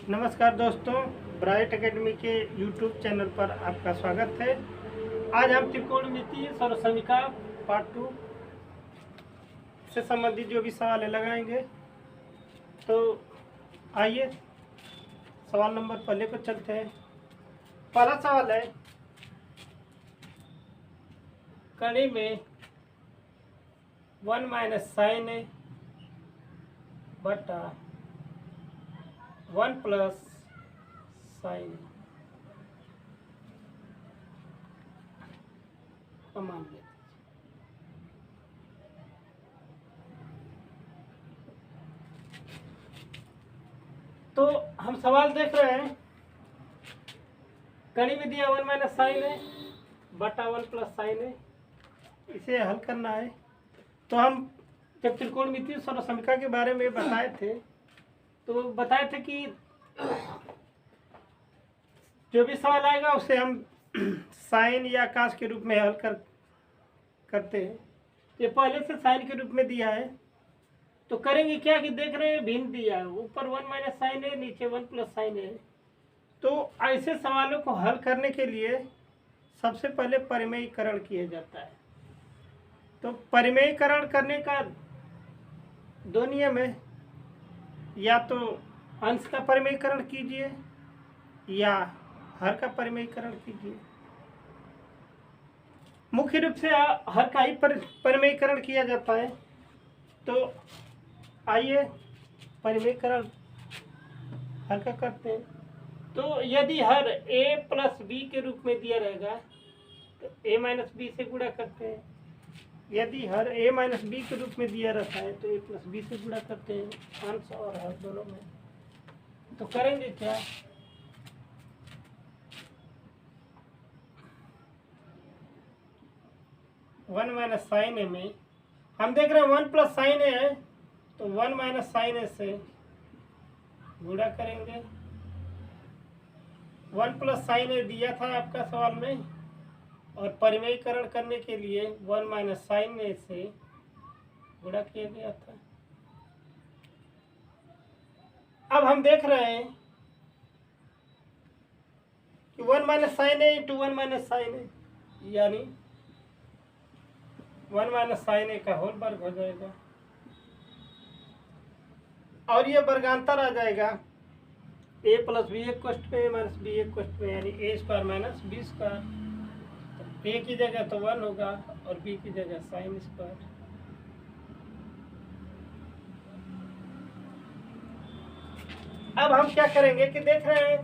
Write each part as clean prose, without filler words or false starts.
नमस्कार दोस्तों, bright academy के यूट्यूब चैनल पर आपका स्वागत है। आज हम त्रिकोणमितीय सर्वसमीका पार्ट 2 से संबंधित जो भी सवाल लगाएंगे। तो आइए सवाल नंबर पहले पर चलते हैं। पहला सवाल है, कड़ी में 1 माइनस साइन ए बटा 1 प्लस साइन मान लेते। तो हम सवाल देख रहे हैं, कड़ी में दिया 1 माइनस साइन है बटा 1 प्लस साइन है, इसे हल करना है। तो हम जब त्रिकोणमितीय सर्वसमीका के बारे में बताए थे तो बताए थे कि जो भी सवाल आएगा उसे हम साइन या कास के रूप में हल करते हैं। ये पहले से साइन के रूप में दिया है, तो करेंगे क्या कि देख रहे हैं भिन्न दिया है, ऊपर 1 माइनस साइन है, नीचे 1 प्लस साइन है। तो ऐसे सवालों को हल करने के लिए सबसे पहले परिमेयीकरण किया जाता है। तो परिमेयीकरण करने का दो नियम है, या तो अंश का परिमेयीकरण कीजिए या हर का परिमेयीकरण कीजिए। मुख्य रूप से हर का ही परिमेयीकरण किया जाता है। तो आइए परिमेयीकरण हर का करते हैं। तो यदि हर a प्लस बी के रूप में दिया रहेगा तो a माइनस बी से गुणा करते हैं। यदि हर a माइनस बी के रूप में दिया रहता है तो a प्लस बी से गुणा करते हैं, अंश और हर दोनों में। तो करेंगे क्या, वन माइनस साइन ए में हम देख रहे हैं 1 प्लस साइन ए है, तो 1 माइनस साइन ए से गुणा करेंगे। 1 प्लस साइन ए दिया था आपका सवाल में, और परिमेयीकरण करने के लिए 1 माइनस साइन ए से गुणा किया गया था। अब हम देख रहे हैं कि 1 माइनस साइन ए इंटू 1 माइनस साइन ए, यानी 1 माइनस साइन ए का होल वर्ग हो जाएगा, और ये वर्गांतर आ जाएगा a प्लस बी एक कोष्ठ में, a माइनस बी एक कोष्ठ में, यानी a square minus B square. a की जगह तो 1 होगा और b की जगह साइन स्क्वायर। अब हम क्या करेंगे कि देख रहे हैं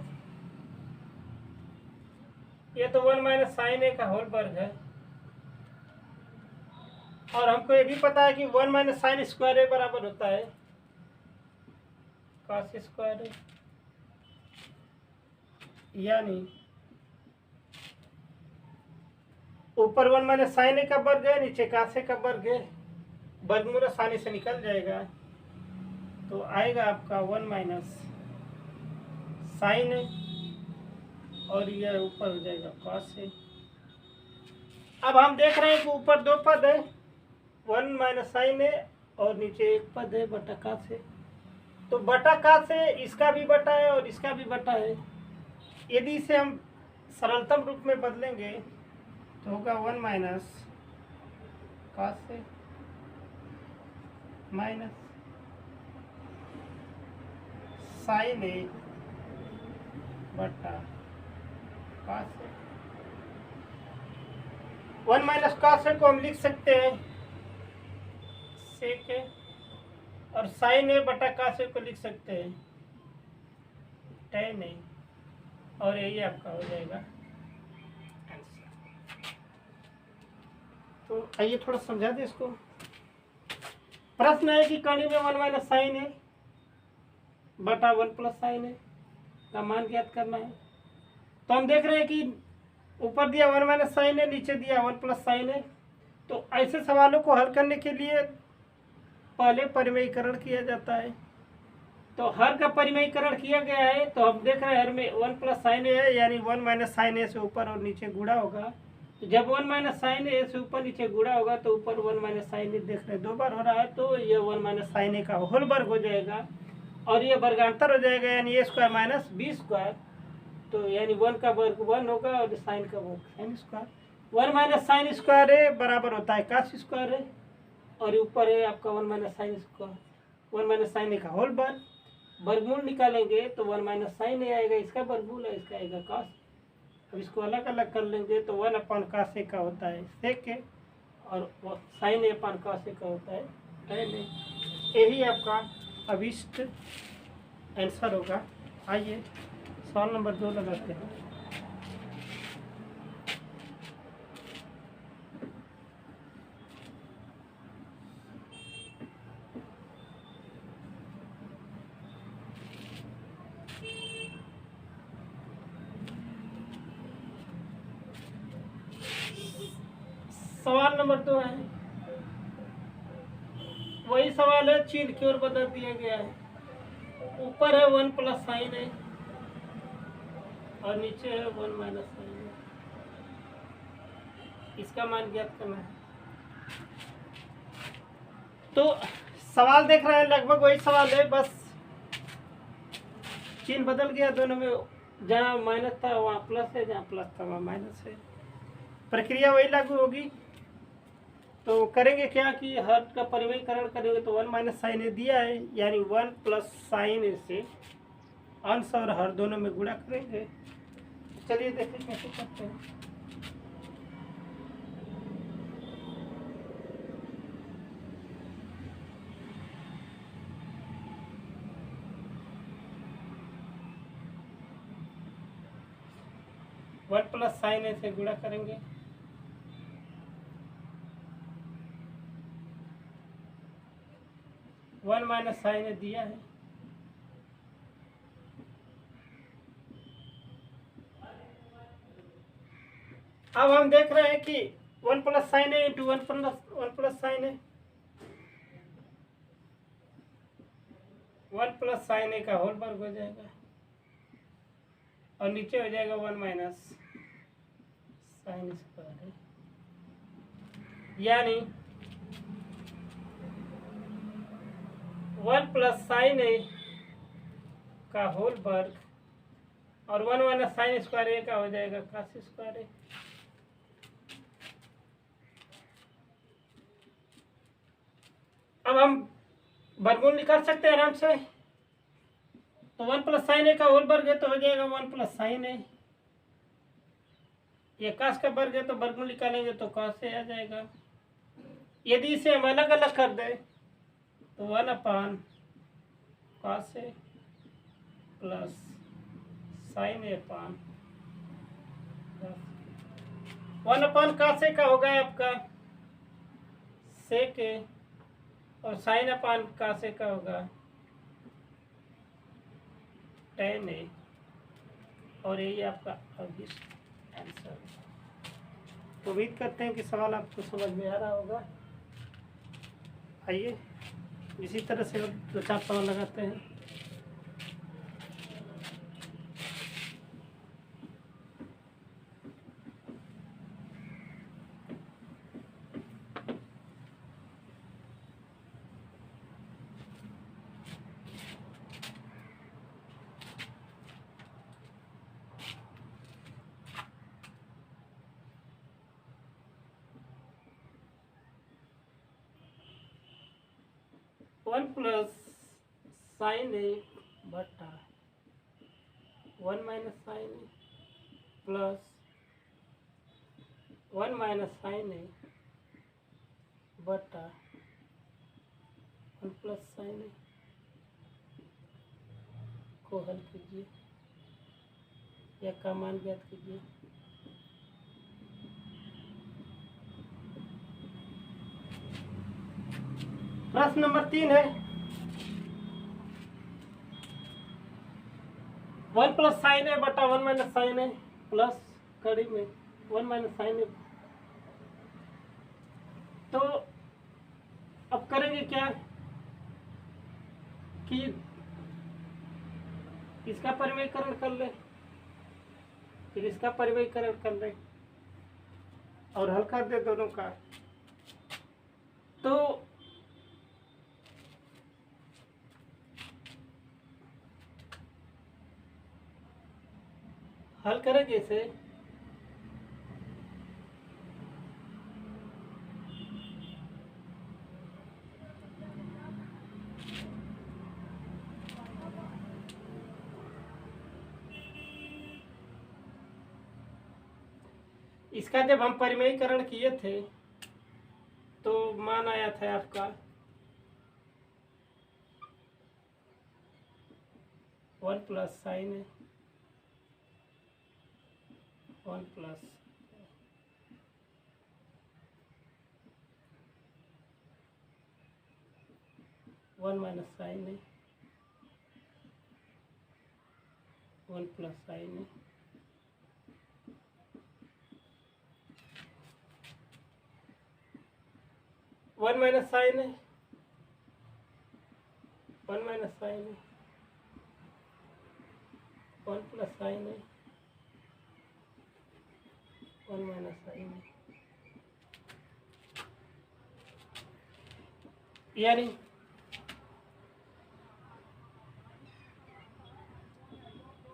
ये तो 1 माइनस साइन ए का होल वर्ग है, और हमको ये भी पता है कि 1 माइनस साइन स्क्वायर ए बराबर होता है कॉस स्क्वायर ए, यानी ऊपर 1 माइनस साइन ए का वर्ग है, नीचे कासे का वर्ग है, वर्गमूल आसानी से निकल जाएगा। तो आएगा आपका 1 माइनस साइन ए, और यह ऊपर हो जाएगा कॉस ए। अब हम देख रहे हैं कि ऊपर दो पद है, 1 माइनस साइन ए, और नीचे एक पद है बटा कास ए। तो बटा कास ए इसका भी बटा है और इसका भी बटा है। यदि इसे हम सरलतम रूप में बदलेंगे तो होगा 1 माइनस कास ए माइनस साइन ए बटा कास ए। 1 माइनस कास ए को हम लिख सकते हैं सेक ए, और साइन ए बटा कास ए को लिख सकते हैं tan ए, और यही आपका हो जाएगा आंसर। तो आइए थोड़ा समझा दें इसको। प्रश्न है कि कड़ी में 1 माइनस साइन ए बटा 1 प्लस साइन ए का मान ज्ञात करना है। तो हम देख रहे हैं कि ऊपर दिया 1 माइनस साइन ए, नीचे दिया 1 प्लस साइन ए। तो ऐसे सवालों को हल करने के लिए पहले परिमेयीकरण किया जाता है। तो हर का परिमेयीकरण किया गया है, तो हम देख रहे हैं हर में 1 प्लस साइन ए है, यानी 1 माइनस साइन ए से ऊपर और नीचे गुणा होगा। तो जब 1 माइनस साइन ए से ऊपर नीचे गुणा होगा तो ऊपर 1 माइनस साइन ए देख रहे हैं 2 बार हो रहा है, तो ये 1 माइनस साइन ए का होल वर्ग हो जाएगा। और ये वर्गांतर हो जाएगा, यानी ए स्क्वायर माइनस बी स्क्वायर। तो यानी 1 का वर्ग 1 होगा और साइन का वर्ग sign square. 1 minus sine square है बराबर होता है कास स्क्वायर है, और ऊपर है आपका 1 minus sine square, 1 minus sine A का होल वर्ग। वर्गमूल निकालेंगे तो 1 माइनस साइन ए आएगा, इसका वर्गमूल है, इसका आएगा कास। अब इसको अलग अलग कर लेंगे तो 1 अपन कास ए का होता है सेक ए, और साइन ए अपन कास ए का होता है tan ए। यही आपका अभिष्ट आंसर होगा। आइए सवाल नंबर 2 लगाते हैं। सवाल नंबर 2 है, वही सवाल है, चिन्ह की ओर बदल दिया गया है। ऊपर है 1 प्लस साइन है और नीचे है 1 माइनस साइन है। इसका मान ज्ञात करना है। तो सवाल देख रहे हैं, लगभग वही सवाल है, बस चिन्ह बदल गया दोनों में। जहाँ माइनस था वहाँ प्लस है, जहाँ प्लस था वहाँ माइनस है। प्रक्रिया वही लागू होगी। तो करेंगे क्या कि हर का परिवयीकरण करेंगे तो 1 माइनस साइन ए दिया है, यानी 1 प्लस साइन ए से अंश और हर दोनों में गुणा करेंगे। चलिए देखते कैसे करते हैं। वन प्लस साइन ए से गुणा करेंगे, वन माइनस साइन ए दिया है, अब हम देख रहे हैं कि 1 plus sign A into 1 plus sign A, 1 plus sign A का होल वर्ग हो जाएगा और नीचे हो जाएगा 1 माइनस साइन स्क्वायर है, यानी 1 प्लस साइन ए का होल वर्ग और 1 माइनस साइन स्क्वायर ए का हो जाएगा कास स्क्वायर ए। अब हम वर्गमूल निकाल सकते हैं आराम से। तो 1 प्लस साइन ए का होल वर्ग है तो हो जाएगा 1 प्लस साइन ए। ये कास का वर्ग है तो वर्गमूल निकालेंगे तो कास ए आ जाएगा। यदि इसे हम अलग अलग कर दें तो 1 अपान कास ए प्लस साइन ए अपान 1 अपान कास ए का होगा आपका सेक ए, और साइन अपान कास ए का होगा tan ए, और यही आपका अभिष्ट आंसर। तो उम्मीद करते हैं कि सवाल आपको समझ में आ रहा होगा। आइए इसी तरह से 2-4 सवाल लगाते हैं। वन प्लस साइन ए बटा 1 माइनस साइन ए प्लस 1 माइनस साइन ए बटा 1 प्लस साइन ए को हल कीजिए या का मान ज्ञात कीजिए। प्रश्न नंबर 3 है, 1 प्लस साइन ए बटा 1 माइनस साइन ए प्लस कड़ी में 1 माइनस साइन ए। तो अब करेंगे क्या कि इसका परिवयीकरण कर ले, फिर इसका परिवयीकरण कर ले और हल कर दे दोनों का। तो हल करेंगे इसे। इसका जब हम परिमेयीकरण किए थे तो मान आया था आपका 1 प्लस साइन है 1 प्लस 1 माइनस साइन है 1 प्लस साइन है 1 माइनस साइन है 1 माइनस साइन है 1 प्लस साइन है 1 माइनस साइन है, यानी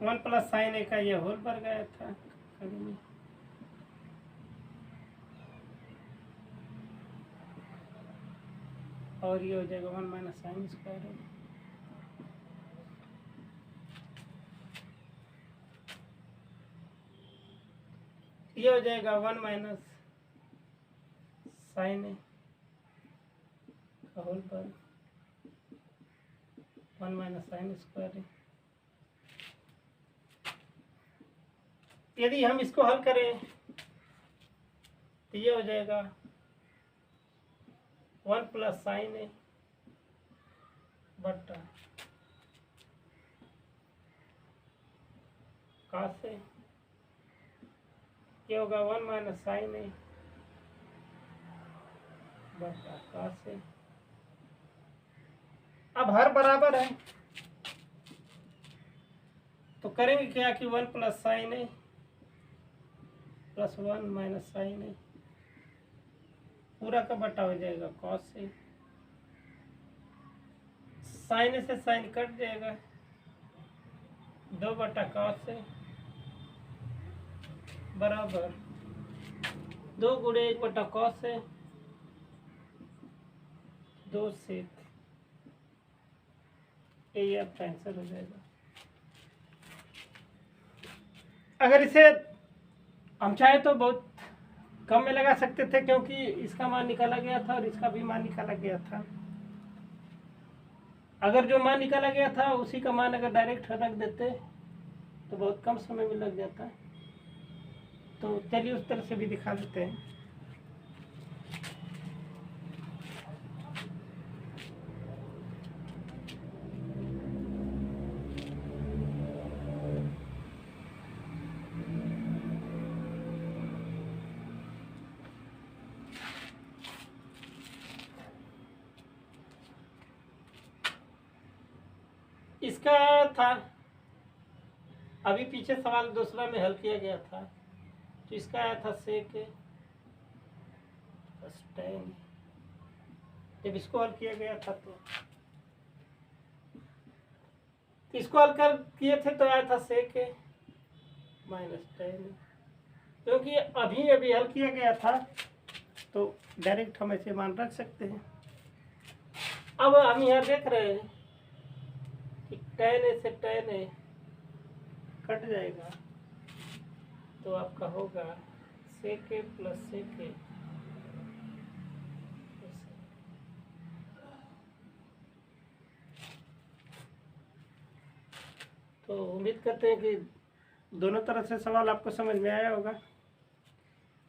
वन प्लस साइन ए का ये होल पर गया था कड़ी में। और ये हो जाएगा 1 माइनस साइन स्क्वायर है। ये हो जाएगा 1 माइनस साइन है का होल पर 1 माइनस साइन स्क्वायर है। यदि हम इसको हल करें तो ये हो जाएगा 1 प्लस साइन है बट्टा कॉस है, ये होगा 1 माइनस साइन है बट्टा कॉस है। अब हर बराबर है तो करेंगे क्या कि 1 प्लस साइन है प्लस 1 माइनस साइन है पूरा का बटा हो जाएगा कॉस से। साइन से साइन कट जाएगा 2 बटा कॉस से बराबर 2 गुणे 1 बटा कॉस से 2 से ये आपका आंसर हो जाएगा। अगर इसे हम चाहे तो बहुत कम में लगा सकते थे क्योंकि इसका मान निकाला गया था और इसका भी मान निकाला गया था। अगर जो मान निकाला गया था उसी का मान अगर डायरेक्ट रख देते तो बहुत कम समय में लग जाता। तो चलिए उस तरह से भी दिखा देते हैं। इसका था अभी पीछे सवाल दूसरा में हल किया गया था तो इसका आया था सेक टेन। जब इसको हल किया गया था तो इसको हल कर किए थे तो आया था सेक माइनस 10। क्योंकि अभी अभी हल किया गया था तो डायरेक्ट हम ऐसे मान रख सकते हैं। अब हम यहाँ देख रहे हैं कि tan से tan कट जाएगा तो आपका होगा sec a plus sec a। तो उम्मीद करते हैं कि दोनों तरफ से सवाल आपको समझ में आया होगा।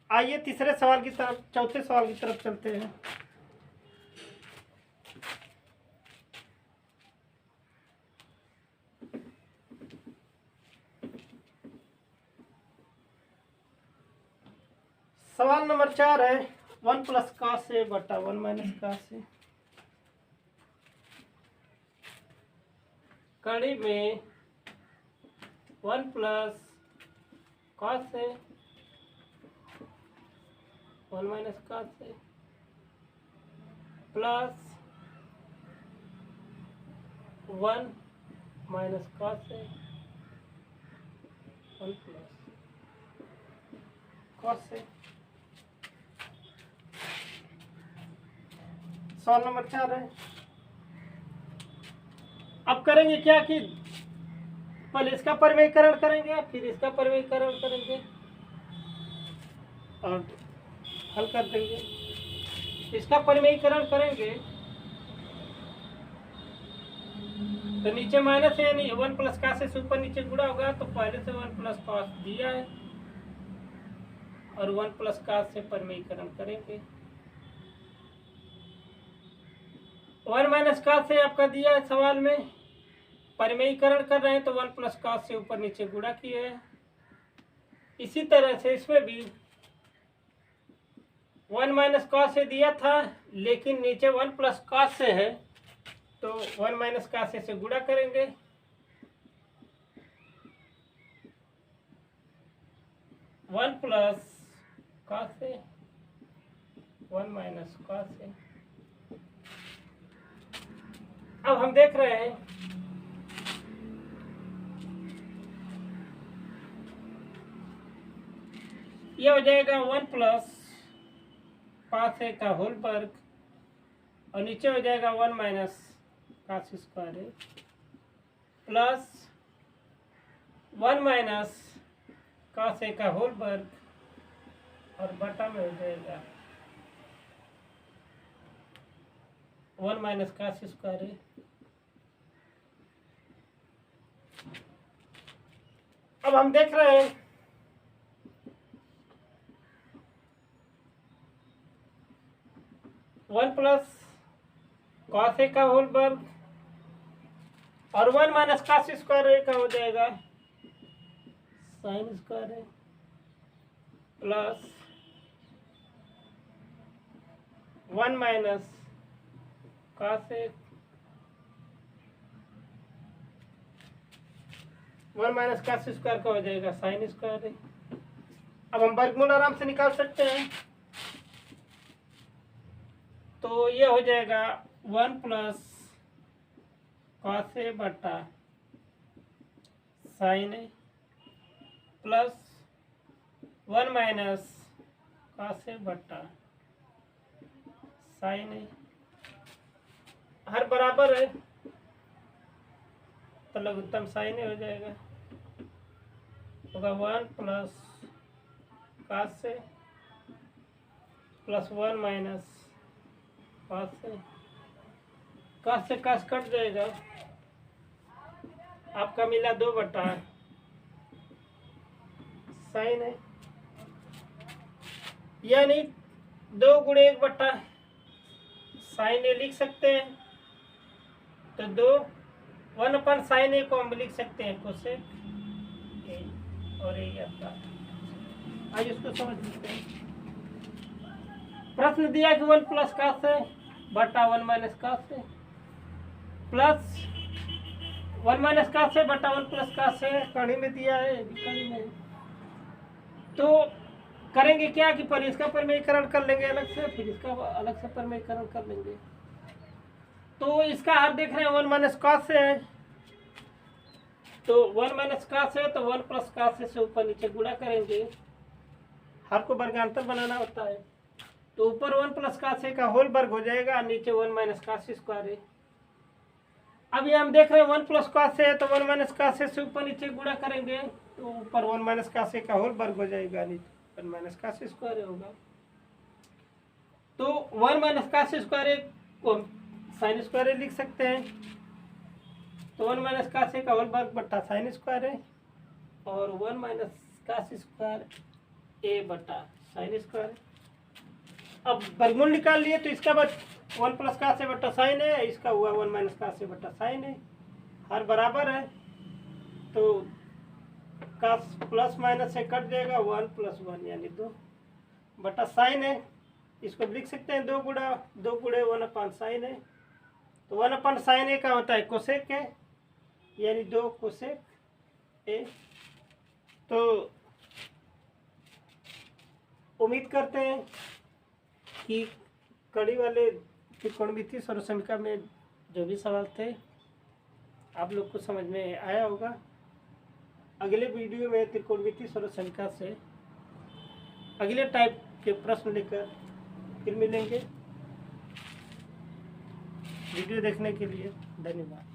आइए तीसरे सवाल की तरफ चौथे सवाल की तरफ चलते हैं। सवाल नंबर 4 है 1 प्लस कॉस ए बटा 1 माइनस कॉस ए। कड़ी में 1 plus cos A 1 minus cos A plus 1 minus cos A 1 plus cos से। सवाल नंबर 4 है। अब करेंगे क्या कि पहले इसका परिमेयीकरण करेंगे, फिर इसका परिमेयीकरण करेंगे और हल कर देंगे। इसका परिमेयीकरण करेंगे तो नीचे माइनस है, यानी 1 प्लस कॉस से ऊपर नीचे गुणा होगा, तो पहले से 1 प्लस कॉस दिया है और 1 प्लस कॉस से परिमेयीकरण करेंगे। 1 माइनस कॉस से आपका दिया है सवाल में, परिमेयीकरण कर रहे हैं तो 1 प्लस कॉस से ऊपर नीचे गुणा किए हैं। इसी तरह से इसमें भी 1 माइनस कॉस से दिया था, लेकिन नीचे 1 प्लस कॉस से है, तो 1 माइनस कॉस से गुणा करेंगे। वन प्लस कॉस से 1 माइनस कॉस से। अब हम देख रहे हैं ये हो जाएगा 1 प्लस कॉस ए का होल वर्ग और नीचे हो जाएगा 1 minus cos square A plus 1 minus cos A का होल वर्ग और बटा में हो जाएगा 1 माइनस कॉस स्क्वायर ए। अब हम देख रहे हैं वन प्लस कॉस ए का होल वर्ग और 1 माइनस कॉस स्क्वायर ए का हो जाएगा sine square A plus 1 minus cos A 1 minus cos square का हो जाएगा साइन स्क्वायर ए। अब हम वर्गमूल आराम से निकाल सकते हैं, तो ये हो जाएगा 1 प्लस कॉस ए बटा sign A plus 1 minus cos A बटा साइन ए। हर बराबर है तो लघुत्तम साइन ए हो जाएगा, होगा 1 plus cos A plus 1 minus cos से कॉस कट जाएगा, आपका मिला 2 बटा साइन है, यानी 2 गुणे 1 बटा साइन ए लिख सकते हैं। तो 2 1 अपन साइन ए को हम लिख सकते हैं कोसेक ए और ए आपका। आइए इसको समझ लेते हैं। प्रश्न दिया कि 1 प्लस कॉस से बटा 1 माइनस कॉस से प्लस 1 माइनस कॉस से बटा 1 प्लस कॉस से कड़ी में दिया है, कड़ी में। तो करेंगे क्या कि पहले इसका परिमेयीकरण कर लेंगे अलग से, फिर इसका अलग से परिमेयीकरण कर लेंगे। तो इसका हर देख रहे हैं 1 माइनस कॉस से है, तो 1 माइनस कॉस है तो 1 प्लस कॉस से ऊपर नीचे गुणा करेंगे। हर को वर्गांतर बनाना होता है, तो ऊपर 1 प्लस कॉस ए का होल वर्ग हो जाएगा, नीचे 1 माइनस कॉस स्क्वायर है। अब ये हम देख रहे हैं 1 प्लस कॉस ए है तो 1 माइनस कॉस ए से ऊपर नीचे गुणा करेंगे, तो ऊपर 1 माइनस कॉस ए का होल वर्ग हो जाएगा, नीचे 1 माइनस कॉस स्क्वायर होगा। तो 1 माइनस कॉस स्क्वायर ए को साइन स्क्वायर ए लिख सकते हैं, तो 1 माइनस कॉस ए का होल वर्ग बटा साइन स्क्वायर है और 1 माइनस कॉस स्क्वायर ए बटा साइन स्क्वायर। अब वर्गमूल निकाल लिए तो इसका बच 1 प्लस कॉस ए बटा साइन है, इसका हुआ 1 माइनस कॉस ए बटा साइन है। हर बराबर है तो कॉस प्लस माइनस से कट जाएगा, 1 प्लस 1 यानी 2 बटा साइन है। इसको लिख सकते हैं 2 गुणे 1 अपन साइन है, तो 1 अपन साइन ए का होता है कोसेक है, यानी 2 कोसेक ए। तो उम्मीद करते हैं कि कड़ी वाले त्रिकोणमितीय सर्वसमीकरण में जो भी सवाल थे आप लोग को समझ में आया होगा। अगले वीडियो में त्रिकोणमिति सर्वसंख्या से अगले टाइप के प्रश्न लेकर फिर मिलेंगे। वीडियो देखने के लिए धन्यवाद।